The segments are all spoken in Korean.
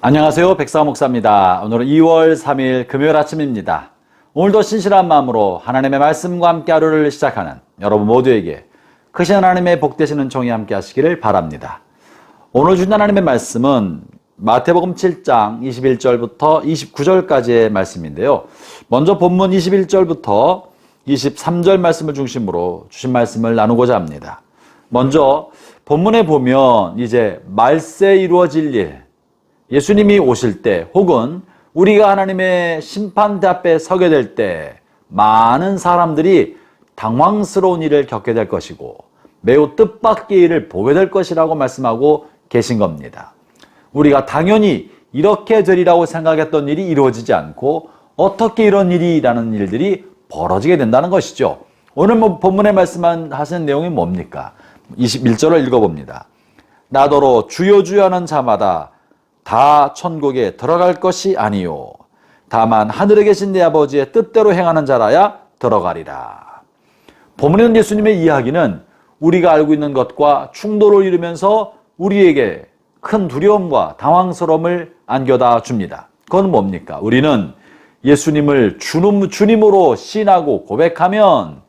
안녕하세요. 백사 목사입니다. 오늘은 2월 3일 금요일 아침입니다. 오늘도 신실한 마음으로 하나님의 말씀과 함께 하루를 시작하는 여러분 모두에게 크신 하나님의 복되시는 종이 함께 하시기를 바랍니다. 오늘 주신 하나님의 말씀은 마태복음 7장 21절부터 29절까지의 말씀인데요. 먼저 본문 21절부터 23절 말씀을 중심으로 주신 말씀을 나누고자 합니다. 먼저 본문에 보면 이제 말세 이루어질 일, 예수님이 오실 때 혹은 우리가 하나님의 심판대 앞에 서게 될 때 많은 사람들이 당황스러운 일을 겪게 될 것이고 매우 뜻밖의 일을 보게 될 것이라고 말씀하고 계신 겁니다. 우리가 당연히 이렇게 되리라고 생각했던 일이 이루어지지 않고 어떻게 이런 일이라는 일들이 벌어지게 된다는 것이죠. 오늘 본문에 말씀하시는 내용이 뭡니까? 21절을 읽어봅니다. 나더러 주여 주여 하는 자마다 다 천국에 들어갈 것이 아니요 다만 하늘에 계신 내 아버지의 뜻대로 행하는 자라야 들어가리라. 본문의 예수님의 이야기는 우리가 알고 있는 것과 충돌을 이루면서 우리에게 큰 두려움과 당황스러움을 안겨다 줍니다. 그건 뭡니까? 우리는 예수님을 주님으로 시인하고 고백하면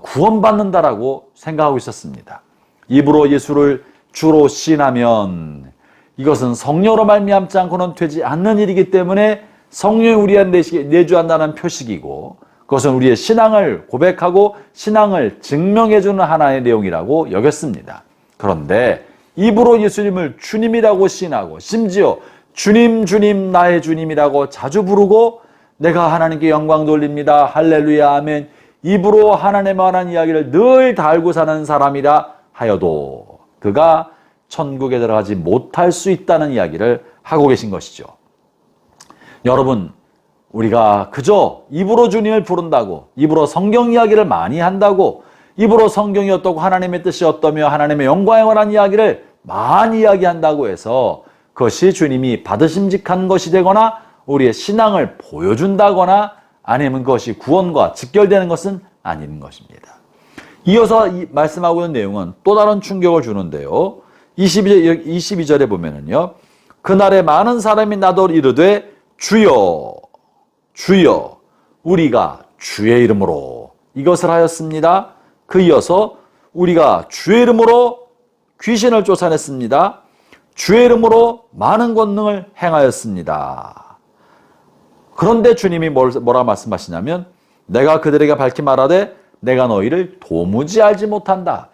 구원받는다라고 생각하고 있었습니다. 입으로 예수를 주로 시인하면 이것은 성령으로 말미암지 않고는 되지 않는 일이기 때문에 성령이 우리한테 내주한다는 표식이고 그것은 우리의 신앙을 고백하고 신앙을 증명해주는 하나의 내용이라고 여겼습니다. 그런데 입으로 예수님을 주님이라고 시인하고 심지어 주님 주님 나의 주님이라고 자주 부르고 내가 하나님께 영광 돌립니다. 할렐루야 아멘. 입으로 하나님에 관한 이야기를 늘 다 알고 사는 사람이라 하여도 그가 천국에 들어가지 못할 수 있다는 이야기를 하고 계신 것이죠. 여러분, 우리가 그저 입으로 주님을 부른다고, 입으로 성경 이야기를 많이 한다고, 입으로 성경이 어떻고 하나님의 뜻이 어떠며 하나님의 영광에 관한 이야기를 많이 이야기한다고 해서 그것이 주님이 받으심직한 것이 되거나 우리의 신앙을 보여준다거나 아니면 그것이 구원과 직결되는 것은 아닌 것입니다. 이어서 말씀하고 있는 내용은 또 다른 충격을 주는데요. 22절에 보면은요. 그날에 많은 사람이 나더러 이르되 주여 주여 우리가 주의 이름으로 이것을 하였습니다. 그 이어서 우리가 주의 이름으로 귀신을 쫓아냈습니다. 주의 이름으로 많은 권능을 행하였습니다. 그런데 주님이 뭐라 말씀하시냐면 내가 그들에게 밝히 말하되 내가 너희를 도무지 알지 못한다.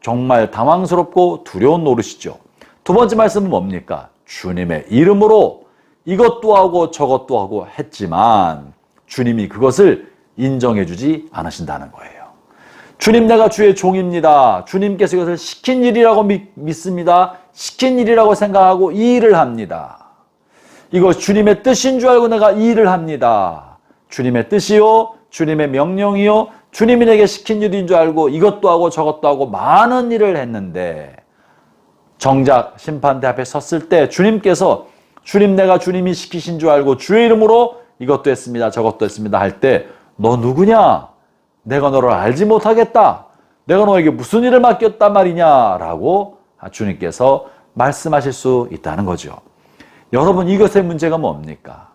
정말 당황스럽고 두려운 노릇이죠. 두 번째 말씀은 뭡니까? 주님의 이름으로 이것도 하고 저것도 하고 했지만 주님이 그것을 인정해 주지 않으신다는 거예요. 주님 내가 주의 종입니다. 주님께서 이것을 시킨 일이라고 믿습니다. 시킨 일이라고 생각하고 이 일을 합니다. 이것 주님의 뜻인 줄 알고 내가 이 일을 합니다. 주님의 뜻이요 주님의 명령이요 주님이 내게 시킨 일인 줄 알고 이것도 하고 저것도 하고 많은 일을 했는데 정작 심판대 앞에 섰을 때 주님께서 주님 내가 주님이 시키신 줄 알고 주의 이름으로 이것도 했습니다. 저것도 했습니다. 할 때 너 누구냐? 내가 너를 알지 못하겠다. 내가 너에게 무슨 일을 맡겼단 말이냐? 라고 주님께서 말씀하실 수 있다는 거죠. 여러분 이것의 문제가 뭡니까?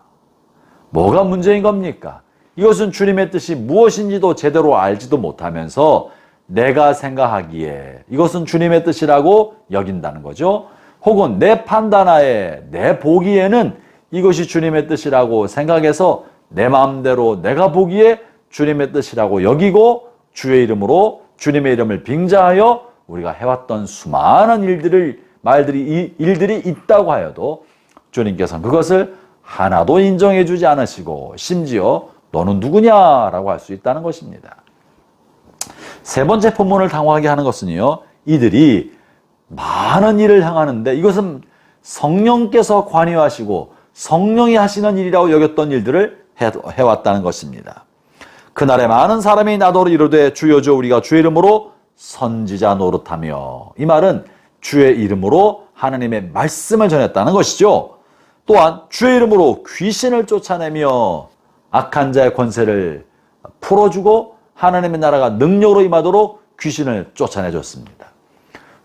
뭐가 문제인 겁니까? 이것은 주님의 뜻이 무엇인지도 제대로 알지도 못하면서 내가 생각하기에 이것은 주님의 뜻이라고 여긴다는 거죠. 혹은 내 판단하에 내 보기에는 이것이 주님의 뜻이라고 생각해서 내 마음대로 내가 보기에 주님의 뜻이라고 여기고 주의 이름으로 주님의 이름을 빙자하여 우리가 해왔던 수많은 일들이 있다고 하여도 주님께서는 그것을 하나도 인정해 주지 않으시고 심지어 너는 누구냐라고 할 수 있다는 것입니다. 세 번째 본문을 당황하게 하는 것은요. 이들이 많은 일을 행하는데 이것은 성령께서 관여하시고 성령이 하시는 일이라고 여겼던 일들을 해왔다는 것입니다. 그날에 많은 사람이 나더러 이르되 주여 주여 우리가 주의 이름으로 선지자 노릇하며 이 말은 주의 이름으로 하나님의 말씀을 전했다는 것이죠. 또한 주의 이름으로 귀신을 쫓아내며 악한 자의 권세를 풀어주고 하나님의 나라가 능력으로 임하도록 귀신을 쫓아내줬습니다.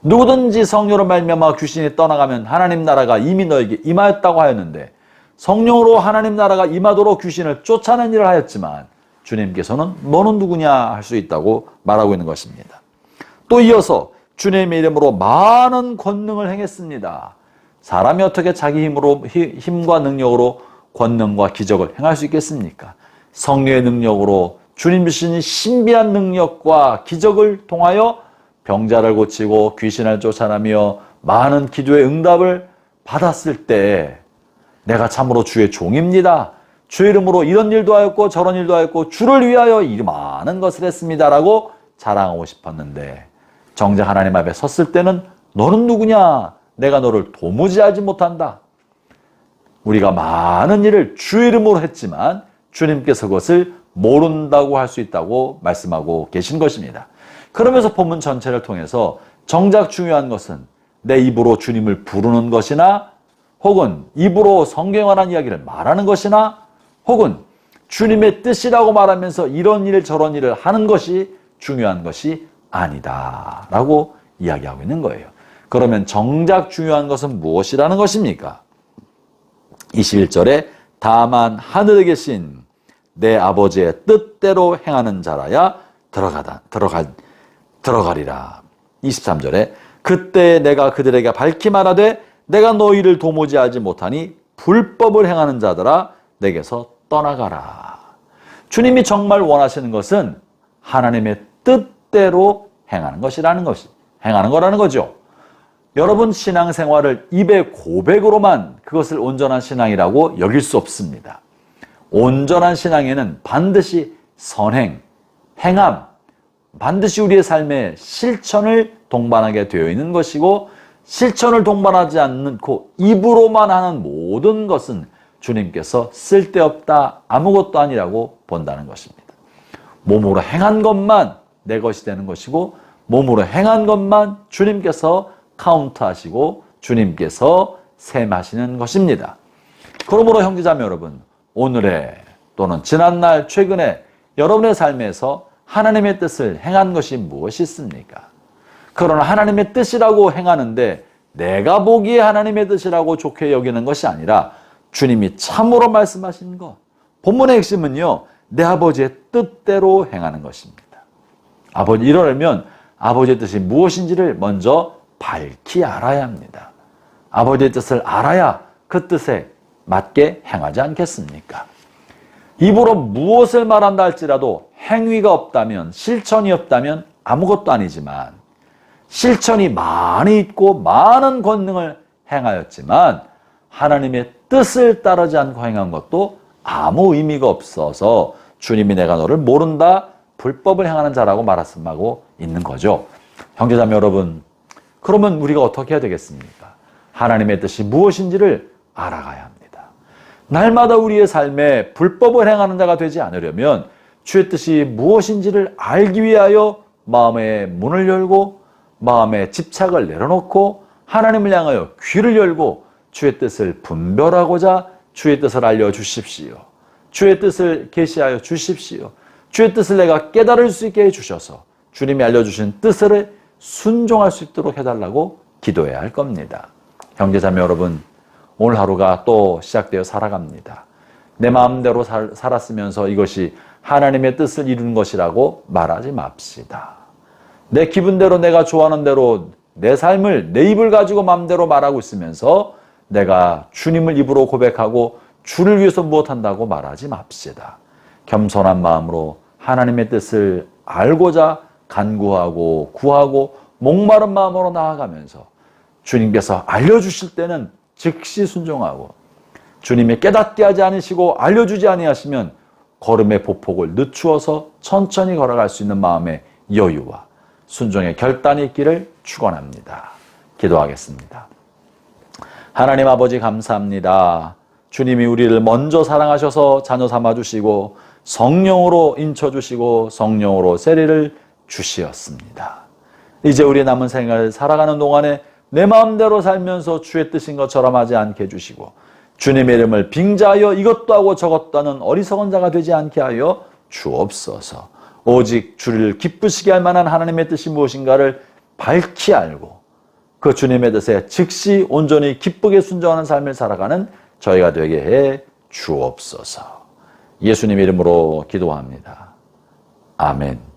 누구든지 성령으로 말미암아 귀신이 떠나가면 하나님 나라가 이미 너에게 임하였다고 하였는데 성령으로 하나님 나라가 임하도록 귀신을 쫓아낸 일을 하였지만 주님께서는 너는 누구냐 할 수 있다고 말하고 있는 것입니다. 또 이어서 주님의 이름으로 많은 권능을 행했습니다. 사람이 어떻게 자기 힘과 능력으로 권능과 기적을 행할 수 있겠습니까? 성령의 능력으로 주님 주신 신비한 능력과 기적을 통하여 병자를 고치고 귀신을 쫓아내며 많은 기도의 응답을 받았을 때 내가 참으로 주의 종입니다. 주의 이름으로 이런 일도 하였고 저런 일도 하였고 주를 위하여 이 많은 것을 했습니다라고 자랑하고 싶었는데 정작 하나님 앞에 섰을 때는 너는 누구냐? 내가 너를 도무지 알지 못한다. 우리가 많은 일을 주의 이름으로 했지만 주님께서 그것을 모른다고 할 수 있다고 말씀하고 계신 것입니다. 그러면서 본문 전체를 통해서 정작 중요한 것은 내 입으로 주님을 부르는 것이나 혹은 입으로 성경에 관한 이야기를 말하는 것이나 혹은 주님의 뜻이라고 말하면서 이런 일 저런 일을 하는 것이 중요한 것이 아니다 라고 이야기하고 있는 거예요. 그러면 정작 중요한 것은 무엇이라는 것입니까? 21절에 다만 하늘에 계신 내 아버지의 뜻대로 행하는 자라야 들어가리라. 23절에 그때 내가 그들에게 밝히 말하되 내가 너희를 도무지 알지 못하니 불법을 행하는 자들아 내게서 떠나가라. 주님이 정말 원하시는 것은 하나님의 뜻대로 행하는 거라는 거죠. 여러분 신앙생활을 입의 고백으로만 그것을 온전한 신앙이라고 여길 수 없습니다. 온전한 신앙에는 반드시 선행, 행함, 반드시 우리의 삶에 실천을 동반하게 되어 있는 것이고 실천을 동반하지 않고 입으로만 하는 모든 것은 주님께서 쓸데없다, 아무것도 아니라고 본다는 것입니다. 몸으로 행한 것만 내 것이 되는 것이고 몸으로 행한 것만 주님께서 카운트하시고 주님께서 셈하시는 것입니다. 그러므로 형제자매 여러분, 오늘의 또는 지난날 최근에 여러분의 삶에서 하나님의 뜻을 행한 것이 무엇이 있습니까? 그러나 하나님의 뜻이라고 행하는데 내가 보기에 하나님의 뜻이라고 좋게 여기는 것이 아니라 주님이 참으로 말씀하신 것. 본문의 핵심은요, 내 아버지의 뜻대로 행하는 것입니다. 이러려면 아버지의 뜻이 무엇인지를 먼저 밝히 알아야 합니다. 아버지의 뜻을 알아야 그 뜻에 맞게 행하지 않겠습니까? 입으로 무엇을 말한다 할지라도 행위가 없다면, 실천이 없다면 아무것도 아니지만 실천이 많이 있고 많은 권능을 행하였지만 하나님의 뜻을 따르지 않고 행한 것도 아무 의미가 없어서 주님이 내가 너를 모른다, 불법을 행하는 자라고 말씀하고 있는 거죠. 형제자매 여러분, 그러면 우리가 어떻게 해야 되겠습니까? 하나님의 뜻이 무엇인지를 알아가야 합니다. 날마다 우리의 삶에 불법을 행하는 자가 되지 않으려면 주의 뜻이 무엇인지를 알기 위하여 마음의 문을 열고 마음의 집착을 내려놓고 하나님을 향하여 귀를 열고 주의 뜻을 분별하고자 주의 뜻을 알려주십시오. 주의 뜻을 계시하여 주십시오. 주의 뜻을 내가 깨달을 수 있게 해주셔서 주님이 알려주신 뜻을 순종할 수 있도록 해달라고 기도해야 할 겁니다. 형제자매 여러분, 오늘 하루가 또 시작되어 살아갑니다. 내 마음대로 살았으면서 이것이 하나님의 뜻을 이루는 것이라고 말하지 맙시다. 내 기분대로 내가 좋아하는 대로 내 삶을 내 입을 가지고 마음대로 말하고 있으면서 내가 주님을 입으로 고백하고 주를 위해서 무엇한다고 말하지 맙시다. 겸손한 마음으로 하나님의 뜻을 알고자 간구하고 구하고 목마른 마음으로 나아가면서 주님께서 알려주실 때는 즉시 순종하고 주님이 깨닫게 하지 않으시고 알려주지 아니하시면 걸음의 보폭을 늦추어서 천천히 걸어갈 수 있는 마음의 여유와 순종의 결단이 있기를 축원합니다. 기도하겠습니다. 하나님 아버지 감사합니다. 주님이 우리를 먼저 사랑하셔서 자녀 삼아주시고 성령으로 인쳐주시고 성령으로 세례를 주시었습니다. 이제 우리 남은 생을 살아가는 동안에 내 마음대로 살면서 주의 뜻인 것처럼 하지 않게 해주시고 주님의 이름을 빙자하여 이것도 하고 저것도 하는 어리석은 자가 되지 않게 하여 주옵소서. 오직 주를 기쁘시게 할 만한 하나님의 뜻이 무엇인가를 밝히 알고 그 주님의 뜻에 즉시 온전히 기쁘게 순종하는 삶을 살아가는 저희가 되게 해 주옵소서. 예수님 이름으로 기도합니다. 아멘.